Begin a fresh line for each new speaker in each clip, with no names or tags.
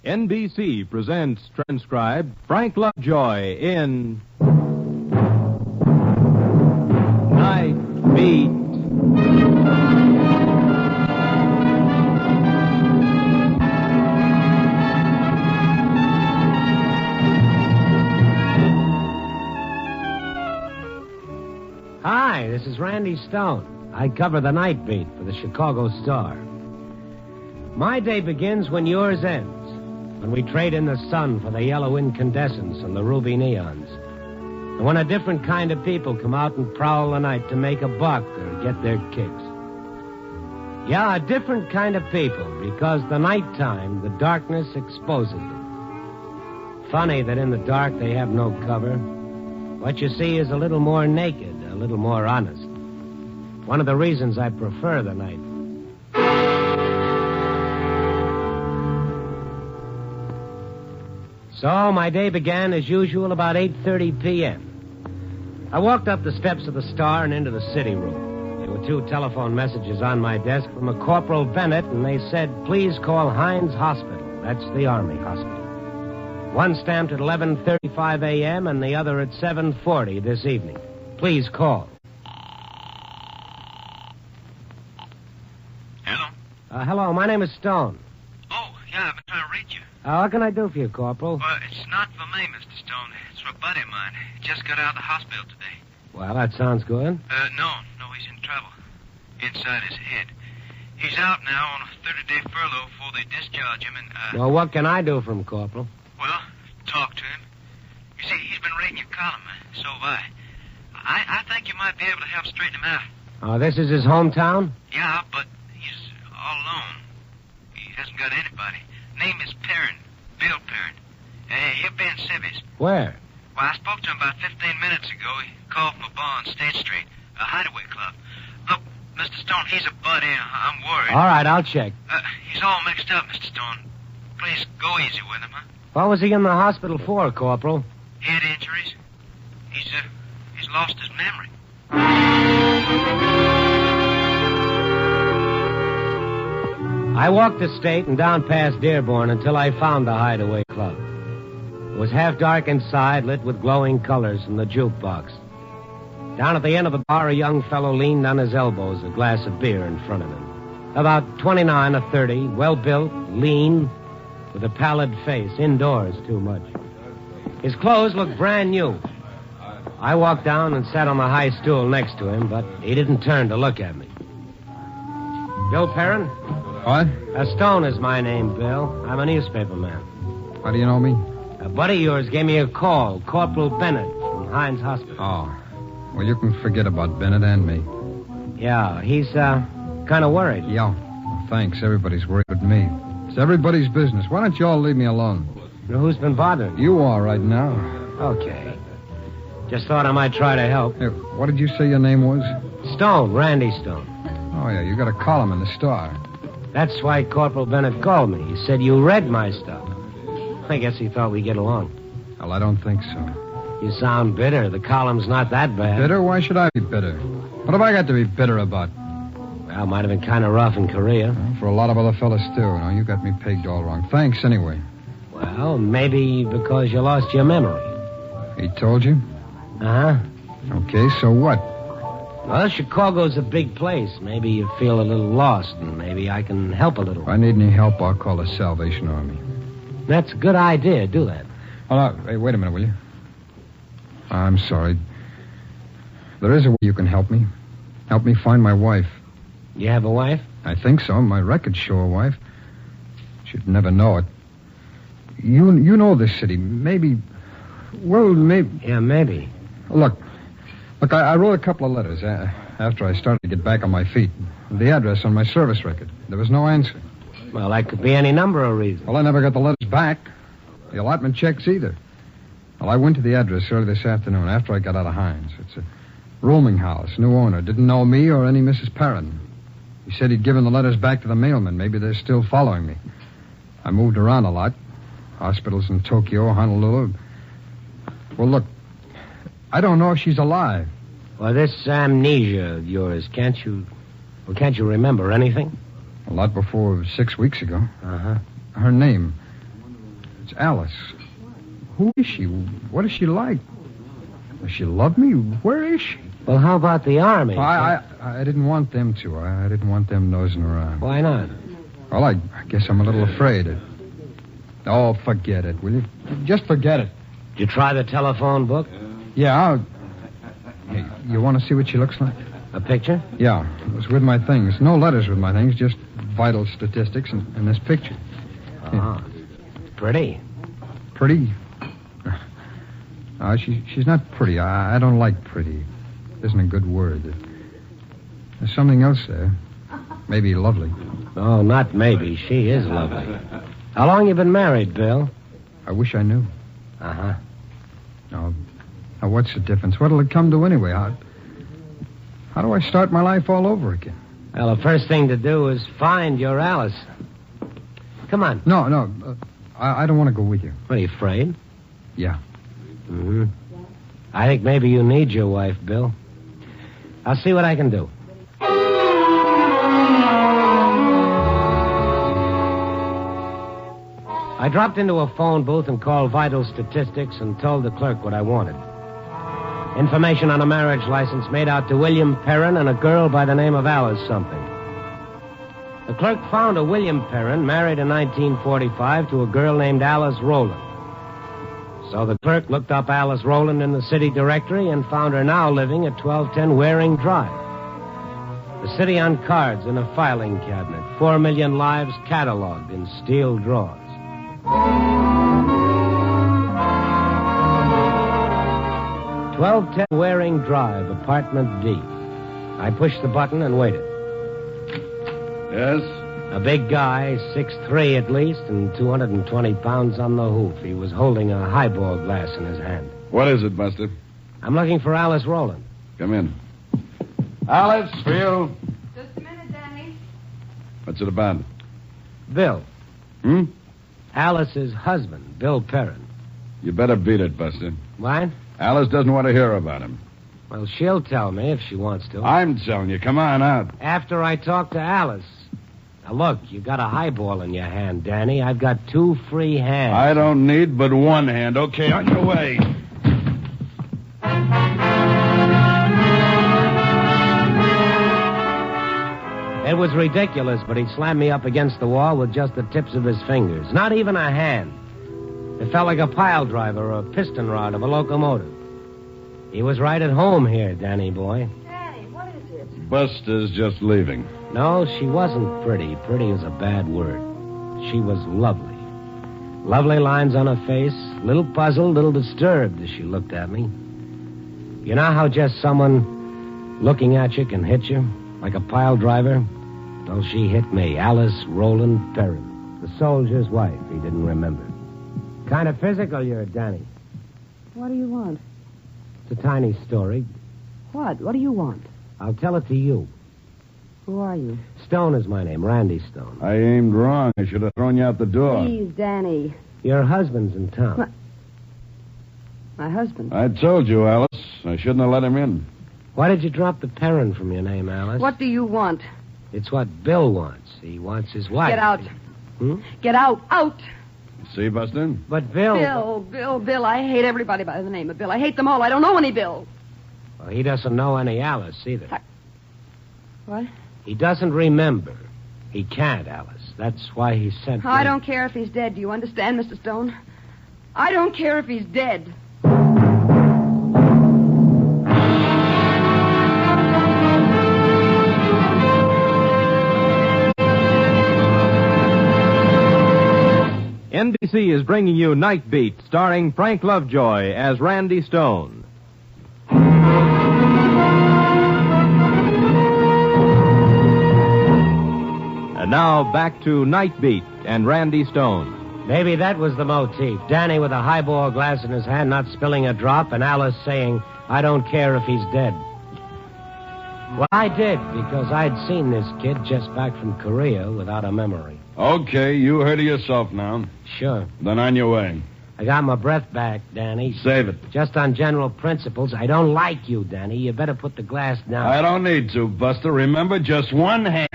NBC presents transcribed Frank Lovejoy in Nightbeat.
Hi, this is Randy Stone. I cover the Nightbeat for the Chicago Star. My day begins when yours ends, when we trade in the sun for the yellow incandescents and the ruby neons, and when a different kind of people come out and prowl the night to make a buck or get their kicks. Yeah, a different kind of people, because the nighttime, the darkness exposes them. Funny that in the dark they have no cover. What you see is a little more naked, a little more honest. One of the reasons I prefer the night. So my day began as usual about 8:30 p.m. I walked up the steps of the Star and into the city room. There were 2 telephone messages on my desk from a Corporal Bennett, and they said, please call Hines Hospital. That's the Army hospital. One stamped at 11:35 a.m. and the other at 7:40 this evening. Please call.
Hello?
Hello, my name is Stone.
Oh, yeah, I've been trying to reach you.
What can I do for you, Corporal?
Well, it's not for me, Mr. Stone. It's for a buddy of mine. He just got out of the hospital today.
Well, that sounds good.
No, he's in trouble. Inside his head. He's out now on a 30-day furlough before they discharge him and,
Well, what can I do for him, Corporal?
Well, talk to him. You see, he's been reading your column, so have I. I think you might be able to help straighten him out.
Oh, this is his hometown?
Yeah, but he's all alone. He hasn't got anybody. Name is Perrin. Bill Perrin. He'll be in Civvies.
Where?
Well, I spoke to him about 15 minutes ago. He called from a bar on State Street, a hideaway club. Look, Mr. Stone, he's a buddy. I'm worried.
All right, I'll check.
He's all mixed up, Mr. Stone. Please go easy with him, huh?
What was he in the hospital for, Corporal?
Head injuries. He's lost his memory.
I walked the state and down past Dearborn until I found the hideaway club. It was half dark inside, lit with glowing colors from the jukebox. Down at the end of the bar, a young fellow leaned on his elbows, a glass of beer in front of him. About 29 or 30, well-built, lean, with a pallid face, indoors too much. His clothes looked brand new. I walked down and sat on the high stool next to him, but he didn't turn to look at me. Bill Perrin?
What?
Stone is my name, Bill. I'm a newspaper man.
How do you know me?
A buddy of yours gave me a call, Corporal Bennett from Hines Hospital.
Oh. Well, you can forget about Bennett and me.
Yeah, he's kind of worried.
Yeah. Well, thanks. Everybody's worried with me. It's everybody's business. Why don't you all leave me alone?
Who's been bothering
You are right now.
Okay. Just thought I might try to help.
Hey, what did you say your name was?
Stone, Randy Stone.
Oh, yeah, you got a column in the Star.
That's why Corporal Bennett called me. He said you read my stuff. I guess he thought we'd get along.
Well, I don't think so.
You sound bitter. The column's not that bad.
Bitter? Why should I be bitter? What have I got to be bitter about?
Well, might have been kind of rough in Korea.
Well, for a lot of other fellas, too. No, you got me pegged all wrong. Thanks, anyway.
Well, maybe because you lost your memory.
He told you?
Uh-huh.
Okay, so what?
Well, Chicago's a big place. Maybe you feel a little lost, and maybe I can help a little.
If I need any help, I'll call the Salvation Army.
That's a good idea. Do that.
Oh, hey, wait a minute, will you? I'm sorry. There is a way you can help me. Help me find my wife.
You have a wife?
I think so. My records show a wife. She'd never know it. You know this city. Maybe... Well, maybe...
Yeah, maybe.
Look, I wrote a couple of letters after I started to get back on my feet. The address on my service record. There was no answer.
Well, that could be any number of reasons.
Well, I never got the letters back. The allotment checks either. Well, I went to the address early this afternoon after I got out of Hines. It's a rooming house, new owner. Didn't know me or any Mrs. Perrin. He said he'd given the letters back to the mailman. Maybe they're still following me. I moved around a lot. Hospitals in Tokyo, Honolulu. Well, look, I don't know if she's alive.
Well, this amnesia of yours, can't you remember anything?
A lot before 6 weeks ago.
Uh-huh.
Her name. It's Alice. Who is she? What is she like? Does she love me? Where is she?
Well, how about the Army?
I didn't want them to. I didn't want them nosing around.
Why not?
Well, I guess I'm a little afraid. Oh, forget it, will you? Just forget it.
Did you try the telephone book?
Yeah, Hey, you want to see what she looks like?
A picture?
Yeah, it was with my things. No letters with my things, just vital statistics and this picture.
Oh, pretty.
Pretty? She's not pretty. I don't like pretty. Isn't a good word. There's something else there. Maybe lovely.
Oh, not maybe. She is lovely. How long you been married, Bill?
I wish I knew.
Uh-huh.
Now, what's the difference? What'll it come to anyway? How do I start my life all over again?
Well, the first thing to do is find your Alice. Come on.
No. I don't want to go with you.
What, are you afraid?
Yeah.
Mm-hmm. I think maybe you need your wife, Bill. I'll see what I can do. I dropped into a phone booth and called Vital Statistics and told the clerk what I wanted. Information on a marriage license made out to William Perrin and a girl by the name of Alice something. The clerk found a William Perrin married in 1945 to a girl named Alice Rowland. So the clerk looked up Alice Rowland in the city directory and found her now living at 1210 Waring Drive. The city on cards in a filing cabinet. 4 million lives cataloged in steel drawers. 1210 Waring Drive, apartment D. I pushed the button and waited.
Yes?
A big guy, 6'3" at least, and 220 pounds on the hoof. He was holding a highball glass in his hand.
What is it, Buster?
I'm looking for Alice Rowland.
Come in. Alice, for you.
Just a minute, Danny.
What's it about?
Bill.
Hmm?
Alice's husband, Bill Perrin.
You better beat it, Buster.
What?
Alice doesn't want to hear about him.
Well, she'll tell me if she wants to.
I'm telling you, come on out.
After I talk to Alice. Now, look, you got a highball in your hand, Danny. I've got 2 free hands.
I don't need but one hand. Okay, on your way.
It was ridiculous, but he slammed me up against the wall with just the tips of his fingers. Not even a hand. It felt like a pile driver or a piston rod of a locomotive. He was right at home here, Danny boy.
Danny, what is it?
Buster's just leaving.
No, she wasn't pretty. Pretty is a bad word. She was lovely. Lovely lines on her face, little puzzled, little disturbed as she looked at me. You know how just someone looking at you can hit you? Like a pile driver? Well, she hit me, Alice Rowland Perrin, the soldier's wife. He didn't remember. Kind of physical, you're, Danny.
What do you want?
It's a tiny story.
What? What do you want?
I'll tell it to you.
Who are you?
Stone is my name, Randy Stone.
I aimed wrong. I should have thrown you out the door.
Please, Danny.
Your husband's in town.
My husband.
I told you, Alice. I shouldn't have let him in.
Why did you drop the Perrin from your name, Alice?
What do you want?
It's what Bill wants. He wants his wife.
Get out.
Hmm?
Get out. Out.
See, Buster?
But Bill...
Bill. I hate everybody by the name of Bill. I hate them all. I don't know any Bill.
Well, he doesn't know any Alice either.
What?
He doesn't remember. He can't, Alice. That's why he sent me.
I don't care if he's dead. Do you understand, Mr. Stone? I don't care if he's dead.
NBC is bringing you Nightbeat, starring Frank Lovejoy as Randy Stone. And now back to Nightbeat and Randy Stone.
Maybe that was the motif. Danny with a highball glass in his hand, not spilling a drop, and Alice saying, I don't care if he's dead. Well, I did, because I'd seen this kid just back from Korea without a memory.
Okay, you heard of yourself now.
Sure.
Then on your way.
I got my breath back, Danny.
Save it.
Just on general principles. I don't like you, Danny. You better put the glass down.
I don't need to, Buster. Remember, just one hand.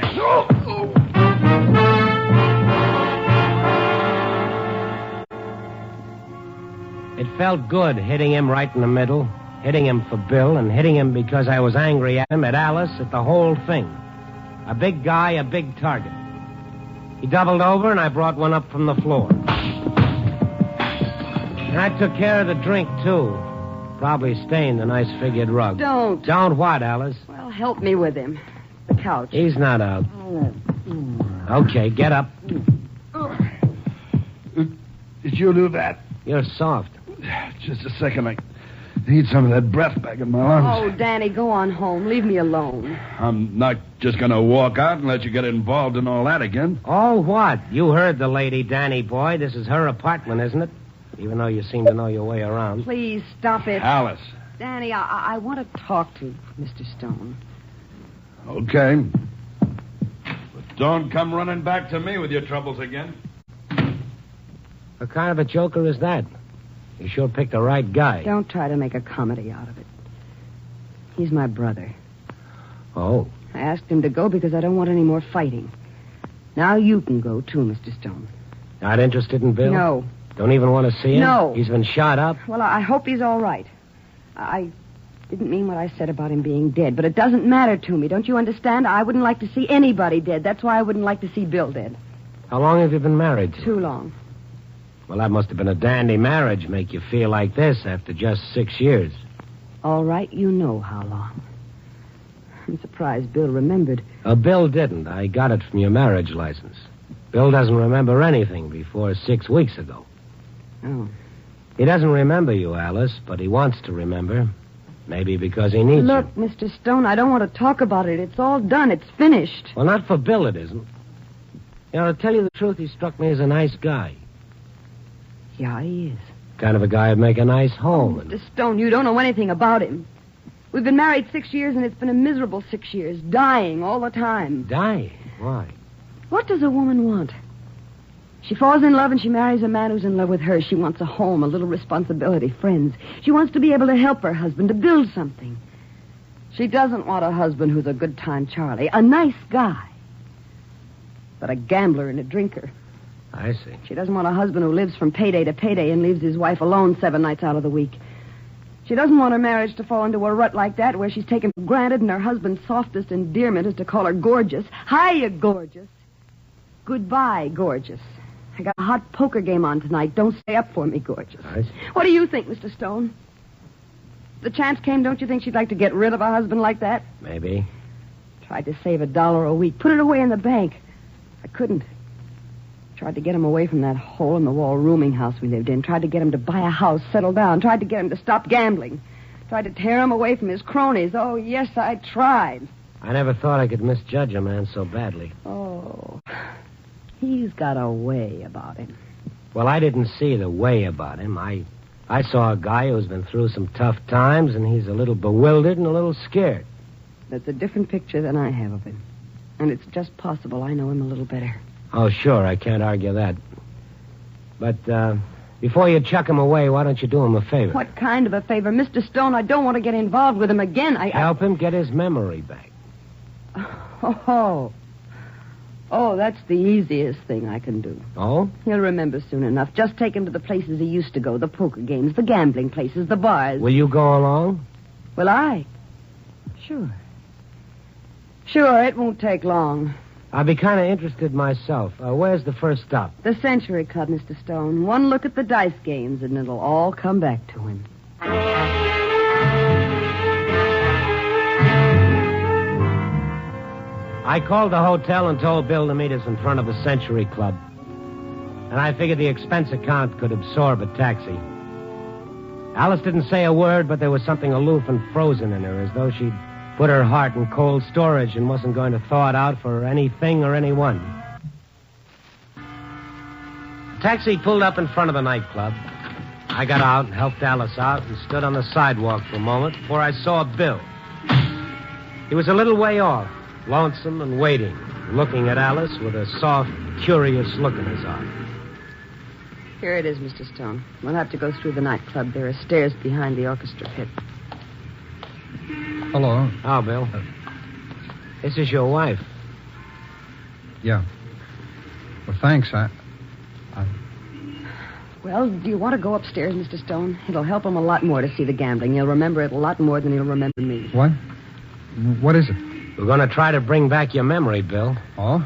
felt good hitting him right in the middle, hitting him for Bill, and hitting him because I was angry at him, at Alice, at the whole thing. A big guy, a big target. He doubled over, and I brought one up from the floor. And I took care of the drink, too. Probably stained the nice figured rug.
Don't.
Don't what, Alice?
Well, help me with him. The couch.
He's not out. Okay, get up.
Did you do that?
You're soft.
Just a second. I need some of that breath back in my lungs.
Oh, Danny, go on home. Leave me alone.
I'm not just going to walk out and let you get involved in all that again.
Oh, what? You heard the lady, Danny boy. This is her apartment, isn't it? Even though you seem to know your way around.
Please, stop it.
Alice.
Danny, I want to talk to Mr. Stone.
Okay. But don't come running back to me with your troubles again.
What kind of a joker is that? You sure picked the right guy.
Don't try to make a comedy out of it. He's my brother.
Oh.
I asked him to go because I don't want any more fighting. Now you can go, too, Mr. Stone.
Not interested in Bill?
No.
Don't even want to see him?
No.
He's been shot up?
Well, I hope he's all right. I didn't mean what I said about him being dead, but it doesn't matter to me. Don't you understand? I wouldn't like to see anybody dead. That's why I wouldn't like to see Bill dead.
How long have you been married to?
Too long.
Well, that must have been a dandy marriage, make you feel like this after just 6 years.
All right, you know how long. I'm surprised Bill remembered.
Bill didn't. I got it from your marriage license. Bill doesn't remember anything before 6 weeks ago.
Oh.
He doesn't remember you, Alice, but he wants to remember. Maybe because he needs
Look,
you.
Mr. Stone, I don't want to talk about it. It's all done. It's finished.
Well, not for Bill, it isn't. You know, to tell you the truth, he struck me as a nice guy.
Yeah, he is.
Kind of a guy who'd make a nice home.
Mr. Stone, you don't know anything about him. We've been married 6 years, and it's been a miserable 6 years. Dying all the time.
Dying? Why?
What does a woman want? She falls in love and she marries a man who's in love with her. She wants a home, a little responsibility, friends. She wants to be able to help her husband, to build something. She doesn't want a husband who's a good-time Charlie, a nice guy, but a gambler and a drinker.
I see.
She doesn't want a husband who lives from payday to payday and leaves his wife alone 7 nights out of the week. She doesn't want her marriage to fall into a rut like that where she's taken for granted and her husband's softest endearment is to call her gorgeous. Hiya, gorgeous. Goodbye, gorgeous. I got a hot poker game on tonight. Don't stay up for me, gorgeous.
I see.
What do you think, Mr. Stone? If the chance came, don't you think she'd like to get rid of a husband like that?
Maybe.
Tried to save $1 a week. Put it away in the bank. I couldn't. Tried to get him away from that hole-in-the-wall rooming house we lived in. Tried to get him to buy a house, settle down. Tried to get him to stop gambling. Tried to tear him away from his cronies. Oh, yes, I tried.
I never thought I could misjudge a man so badly.
Oh, he's got a way about him.
Well, I didn't see the way about him. I saw a guy who's been through some tough times, and he's a little bewildered and a little scared.
That's a different picture than I have of him. And it's just possible I know him a little better.
Oh, sure, I can't argue that. But, before you chuck him away, why don't you do him a favor?
What kind of a favor? Mr. Stone, I don't want to get involved with him again.
Help him get his memory back.
Oh, that's the easiest thing I can do.
Oh?
He'll remember soon enough. Just take him to the places he used to go, the poker games, the gambling places, the bars.
Will you go along?
Will I? Sure. Sure, it won't take long.
I'd be kind of interested myself. Where's the first stop?
The Century Club, Mr. Stone. One look at the dice games, and it'll all come back to him.
I called the hotel and told Bill to meet us in front of the Century Club. And I figured the expense account could absorb a taxi. Alice didn't say a word, but there was something aloof and frozen in her, as though she'd put her heart in cold storage and wasn't going to thaw it out for anything or anyone. The taxi pulled up in front of the nightclub. I got out and helped Alice out and stood on the sidewalk for a moment before I saw Bill. He was a little way off, lonesome and waiting, looking at Alice with a soft, curious look in his eye.
Here it is, Mr. Stone. We'll have to go through the nightclub. There are stairs behind the orchestra pit.
Hello.
Oh, Bill. This is your wife.
Yeah. Well, thanks.
Well, do you want to go upstairs, Mr. Stone? It'll help him a lot more to see the gambling. He'll remember it a lot more than he'll remember me.
What? What is it?
We're going to try to bring back your memory, Bill.
Oh?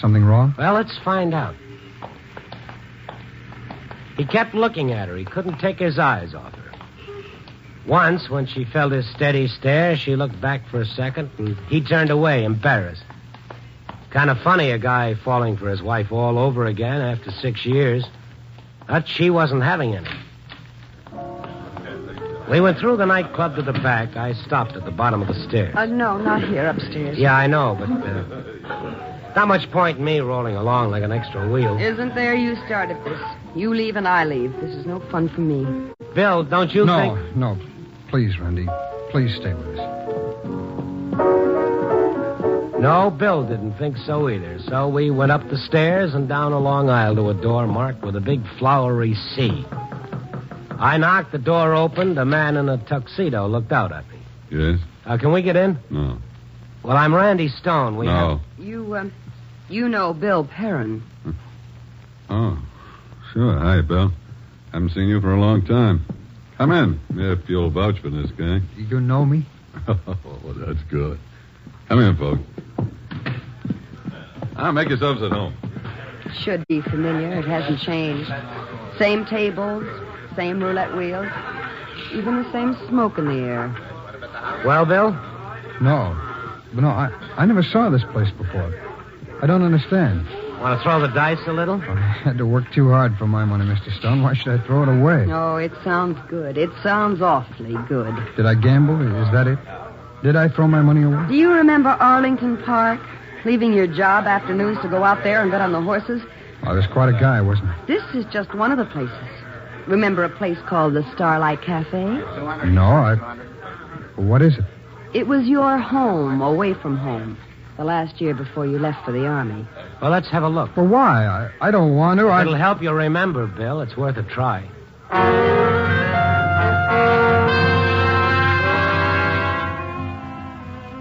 Something wrong?
Well, let's find out. He kept looking at her. He couldn't take his eyes off her. Once, when she felt his steady stare, she looked back for a second, and he turned away, embarrassed. Kind of funny, a guy falling for his wife all over again after 6 years. But she wasn't having any. We went through the nightclub to the back. I stopped at the bottom of the stairs.
No, not here, upstairs.
Yeah, I know, but not much point in me rolling along like an extra wheel.
Isn't there? You started this. You leave and I leave. This is no fun for me.
Bill, don't you think...
No. Please, Randy. Please stay with us.
No, Bill didn't think so either. So we went up the stairs and down a long aisle to a door marked with a big flowery C. I knocked, the door opened. A man in a tuxedo looked out at me.
Yes?
Can we get in?
No.
Well, I'm Randy Stone.
No.
You know Bill Perrin.
Oh, sure. Hi, Bill. Haven't seen you for a long time. Come in, if you'll vouch for this guy.
You know me?
Oh, that's good. Come in, folks. Make yourselves at home.
Should be familiar. It hasn't changed. Same tables, same roulette wheels, even the same smoke in the air.
Well, Bill?
No, I never saw this place before. I don't understand.
Want to throw the dice a little?
I had to work too hard for my money, Mr. Stone. Why should I throw it away?
Oh, it sounds good. It sounds awfully good.
Did I gamble? Is that it? Did I throw my money away?
Do you remember Arlington Park? Leaving your job afternoons to go out there and bet on the horses?
I was quite a guy, wasn't I?
This is just one of the places. Remember a place called the Starlight Cafe?
No, What is it?
It was your home, away from home. The last year before you left for the Army.
Well, let's have a look.
Well, why? I don't want to.
It'll help you remember, Bill. It's worth a try.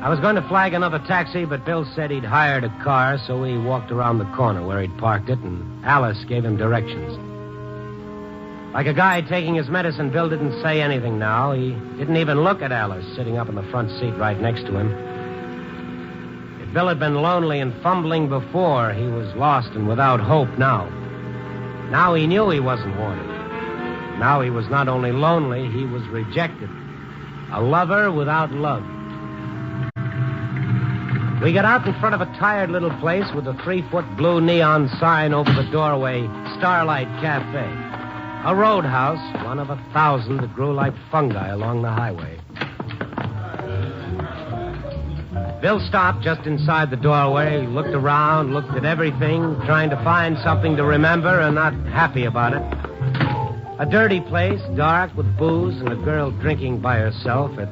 I was going to flag another taxi, but Bill said he'd hired a car, so we walked around the corner where he'd parked it, and Alice gave him directions. Like a guy taking his medicine, Bill didn't say anything now. He didn't even look at Alice, sitting up in the front seat right next to him. If Bill had been lonely and fumbling before, he was lost and without hope now. Now he knew he wasn't wanted. Now he was not only lonely, he was rejected. A lover without love. We got out in front of a tired little place with a 3-foot blue neon sign over the doorway, Starlight Cafe. A roadhouse, one of 1,000 that grew like fungi along the highway. Bill stopped just inside the doorway, looked around, looked at everything, trying to find something to remember and not happy about it. A dirty place, dark, with booze and a girl drinking by herself at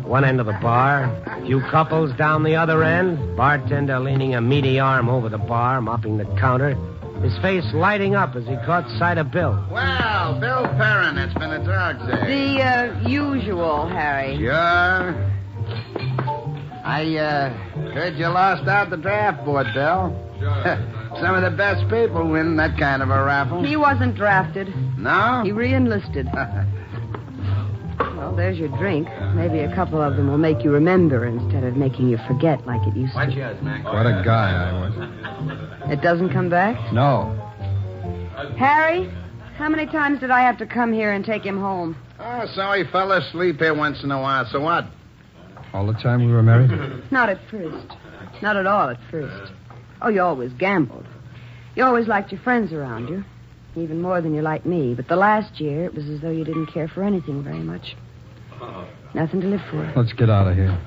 one end of the bar. A few couples down the other end. Bartender leaning a meaty arm over the bar, mopping the counter. His face lighting up as he caught sight of Bill.
Well, Bill Perrin, it's been a dog day.
The usual, Harry.
Sure. I heard you lost out the draft board, Bill. Sure. Some of the best people win that kind of a raffle.
He wasn't drafted.
No?
He re-enlisted. Well, there's your drink. Maybe a couple of them will make you remember instead of making you forget like it used to.
What's yours, Mac?
What a guy I was.
It doesn't come back?
No.
Harry, how many times did I have to come here and take him home?
Oh, so he fell asleep here once in a while. So what?
All the time we were married?
Not at first. Not at all at first. Oh, you always gambled. You always liked your friends around you. Even more than you liked me. But the last year, it was as though you didn't care for anything very much. Nothing to live for.
Let's get out of here.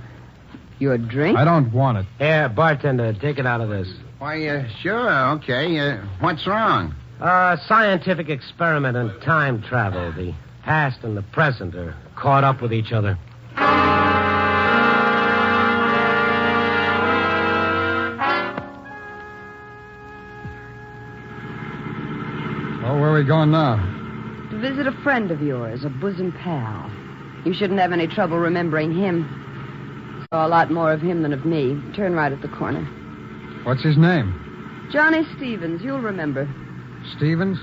Your drink?
I don't want it.
Here, bartender, take it out of this.
Why, sure, okay. What's wrong?
A scientific experiment in time travel. The past and the present are caught up with each other.
Oh, where are we going now?
To visit a friend of yours, a bosom pal. You shouldn't have any trouble remembering him. Saw a lot more of him than of me. Turn right at the corner.
What's his name?
Johnny Stevens, you'll remember.
Stevens?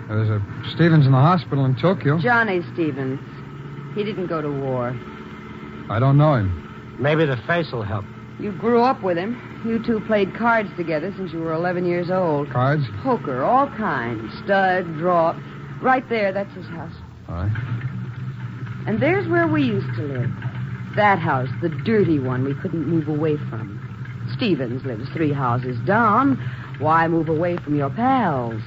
There's a Stevens in the hospital in Tokyo.
Johnny Stevens. He didn't go to war.
I don't know him.
Maybe the face will help.
You grew up with him. You two played cards together since you were 11 years old.
Cards?
Poker, all kinds. Stud, draw. Right there, that's his house.
All right.
And there's where we used to live. That house, the dirty one we couldn't move away from. Stevens lives 3 houses down. Why move away from your pals?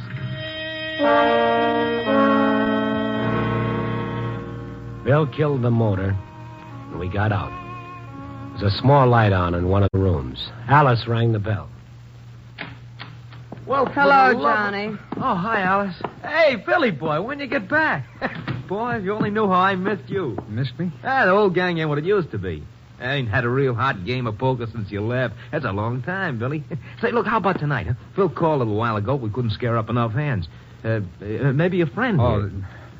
Bill killed the motor, and we got out. There was a small light on in one of the rooms. Alice rang the bell.
Well,
Hello, Johnny.
Oh, hi, Alice. Hey, Billy boy, when you get back? Boy, if you only knew how I missed you.
You missed me?
The old gang ain't what it used to be. I ain't had a real hot game of poker since you left. That's a long time, Billy. Say, look, how about tonight, huh? Phil called a little while ago. We couldn't scare up enough hands. Maybe a friend.
Oh,
here.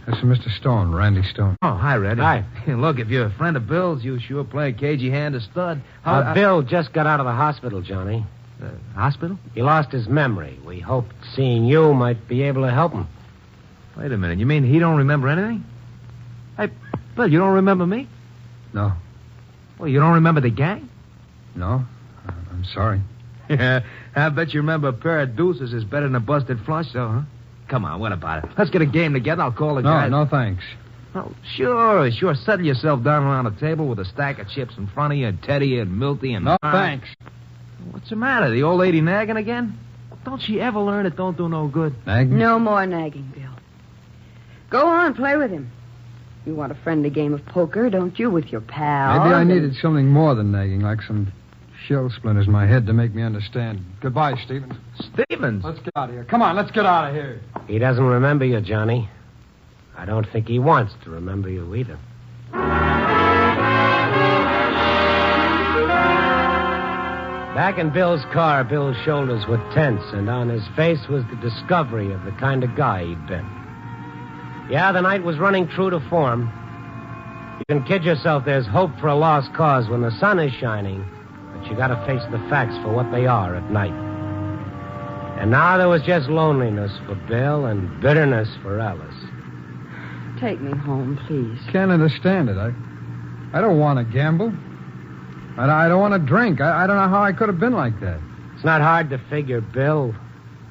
this is Mr. Stone, Randy Stone.
Oh, hi, Red.
Hi.
Look, if you're a friend of Bill's, you sure play a cagey hand of stud.
Bill just got out of the hospital, Johnny.
Hospital?
He lost his memory. We hoped seeing you might be able to help him.
Wait a minute. You mean he don't remember anything? Hey, Bill, you don't remember me?
No.
Well, you don't remember the gang?
No? I'm sorry.
Yeah, I bet you remember a pair of deuces is better than a busted flush, though, huh? Come on, what about it? Let's get a game together. I'll call the guys.
No, thanks.
Oh, sure. Settle yourself down around a table with a stack of chips in front of you, and Teddy and Milty and...
No, thanks.
What's the matter? The old lady nagging again? Don't she ever learn it don't do no good?
Nagging?
No more nagging, Bill. Go on, play with him. You want a friendly game of poker, don't you, with your pals?
Maybe I needed something more than nagging, like some shell splinters in my head to make me understand. Goodbye, Stevens.
Stevens?
Let's get out of here. Come on, let's get out of here.
He doesn't remember you, Johnny. I don't think he wants to remember you either. Back in Bill's car, Bill's shoulders were tense, and on his face was the discovery of the kind of guy he'd been. Yeah, the night was running true to form. You can kid yourself there's hope for a lost cause when the sun is shining, but you gotta face the facts for what they are at night. And now there was just loneliness for Bill and bitterness for Alice.
Take me home, please.
Can't understand it. I don't want to gamble. I don't want to drink. I don't know how I could have been like that.
It's not hard to figure, Bill.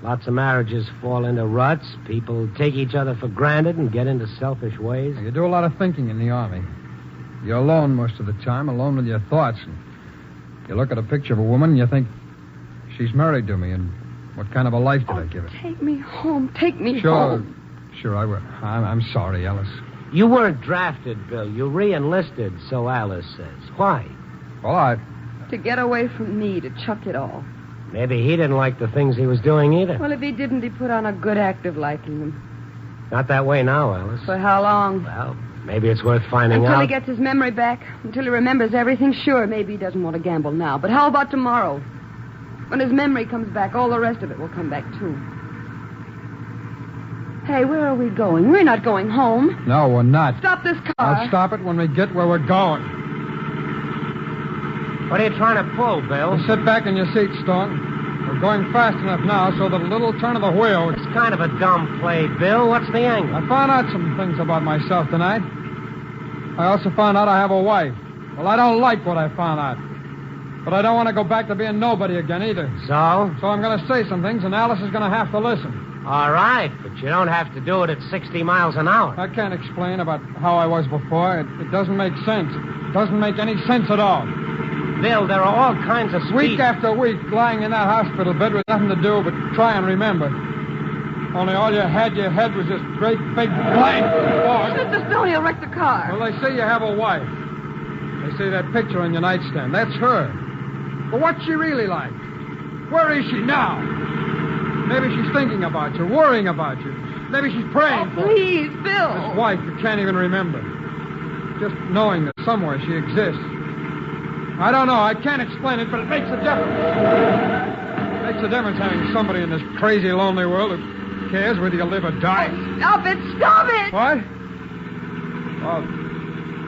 Lots of marriages fall into ruts. People take each other for granted and get into selfish ways.
You do a lot of thinking in the Army. You're alone most of the time, alone with your thoughts. And you look at a picture of a woman and you think, she's married to me, and what kind of a life did I give her?
Take me home. Take me home.
Sure, I will. I'm sorry, Alice.
You weren't drafted, Bill. You re-enlisted, so Alice says. Why?
Well,
To get away from me, to chuck it all.
Maybe he didn't like the things he was doing either.
Well, if he didn't, he put on a good act of liking them.
Not that way now, Alice.
For how long?
Well, maybe it's worth finding
Until
out.
he gets his memory back. Until he remembers everything. Sure, maybe he doesn't want to gamble now. But how about tomorrow? When his memory comes back, all the rest of it will come back, too. Hey, where are we going? We're not going home.
No, we're not.
Stop this car.
I'll stop it when we get where we're going.
What are you trying to pull, Bill?
Sit back in your seat, Stone. We're going fast enough now so that a little turn of the wheel...
It's kind of a dumb play, Bill. What's the angle?
I found out some things about myself tonight. I also found out I have a wife. Well, I don't like what I found out. But I don't want to go back to being nobody again either.
So?
So I'm going to say some things, and Alice is going to have to listen.
All right, but you don't have to do it at 60 miles an hour.
I can't explain about how I was before. It doesn't make sense. It doesn't make any sense at all.
Bill, there are all kinds of
Week after week, lying in that hospital bed with nothing to do but try and remember. Only all you had your head was this great big blank fog.
Mr. Stone, you'll wreck the car.
Well, they say you have a wife. They say that picture on your nightstand. That's her. But what's she really like? Where is she now? Maybe she's thinking about you, worrying about you. Maybe she's praying for you.
Please, Bill.
This wife you can't even remember. Just knowing that somewhere she exists. I don't know. I can't explain it, but it makes a difference. It makes a difference having somebody in this crazy, lonely world who cares whether you live or die.
Stop it. Stop it.
What? Oh,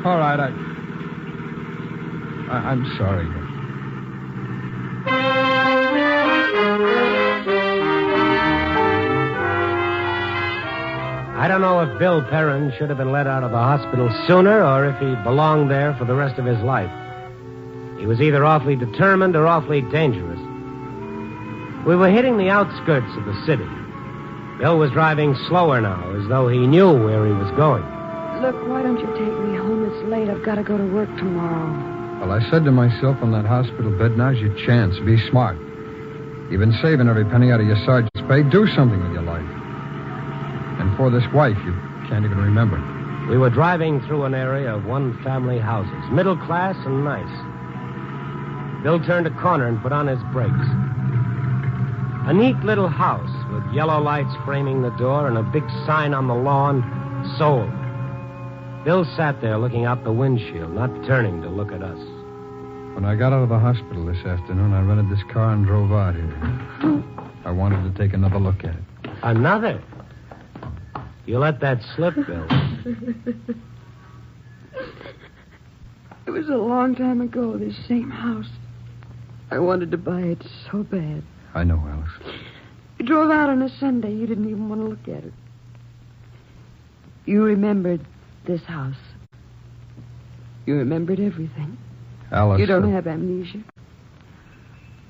all right. I'm sorry.
don't know if Bill Perrin should have been let out of the hospital sooner or if he belonged there for the rest of his life. He was either awfully determined or awfully dangerous. We were hitting the outskirts of the city. Bill was driving slower now, as though he knew where he was going.
Look, why don't you take me home? It's late. I've got to go to work tomorrow.
Well, I said to myself on that hospital bed, now's your chance. Be smart. You've been saving every penny out of your sergeant's pay. Do something with your life. And for this wife, you can't even remember.
We were driving through an area of one-family houses, middle class and nice. Bill turned a corner and put on his brakes. A neat little house with yellow lights framing the door and a big sign on the lawn, sold. Bill sat there looking out the windshield, not turning to look at us.
When I got out of the hospital this afternoon, I rented this car and drove out here. I wanted to take another look at it.
Another? You let that slip, Bill.
It was a long time ago, this same house. I wanted to buy it so bad.
I know, Alice.
You drove out on a Sunday. You didn't even want to look at it. You remembered this house. You remembered everything.
Alice.
You don't have amnesia.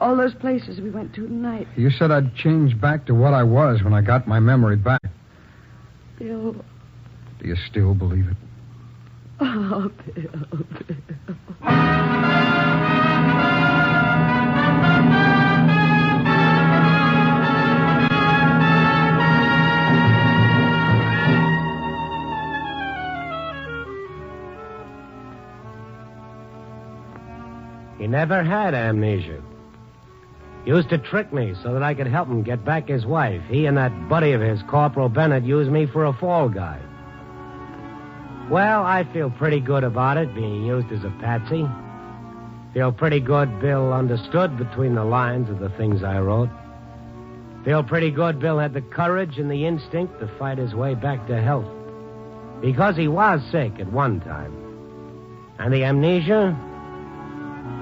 All those places we went to tonight.
You said I'd change back to what I was when I got my memory back.
Bill.
Do you still believe it?
Oh, Bill.
He never had amnesia. He used to trick me so that I could help him get back his wife. He and that buddy of his, Corporal Bennett, used me for a fall guy. Well, I feel pretty good about it, being used as a patsy. Feel pretty good Bill understood between the lines of the things I wrote. Feel pretty good Bill had the courage and the instinct to fight his way back to health. Because he was sick at one time. And the amnesia?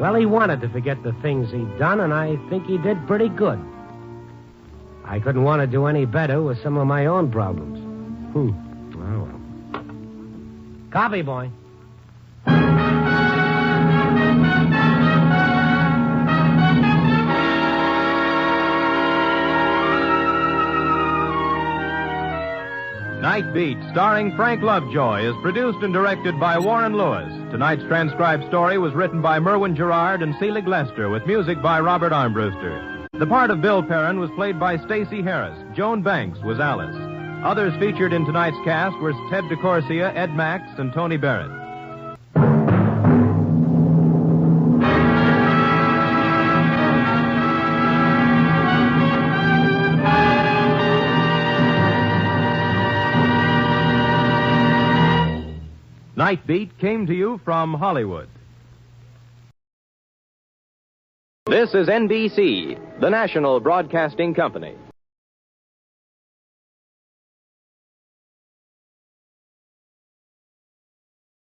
Well, he wanted to forget the things he'd done, and I think he did pretty good. I couldn't want to do any better with some of my own problems. Oh, well. Copy, boy.
Nightbeat, starring Frank Lovejoy, is produced and directed by Warren Lewis. Tonight's transcribed story was written by Merwin Gerard and Selig Lester, with music by Robert Armbruster. The part of Bill Perrin was played by Stacey Harris. Joan Banks was Alice. Others featured in tonight's cast were Ted DeCorsia, Ed Max, and Tony Barrett. Nightbeat came to you from Hollywood. This is NBC, the national broadcasting company.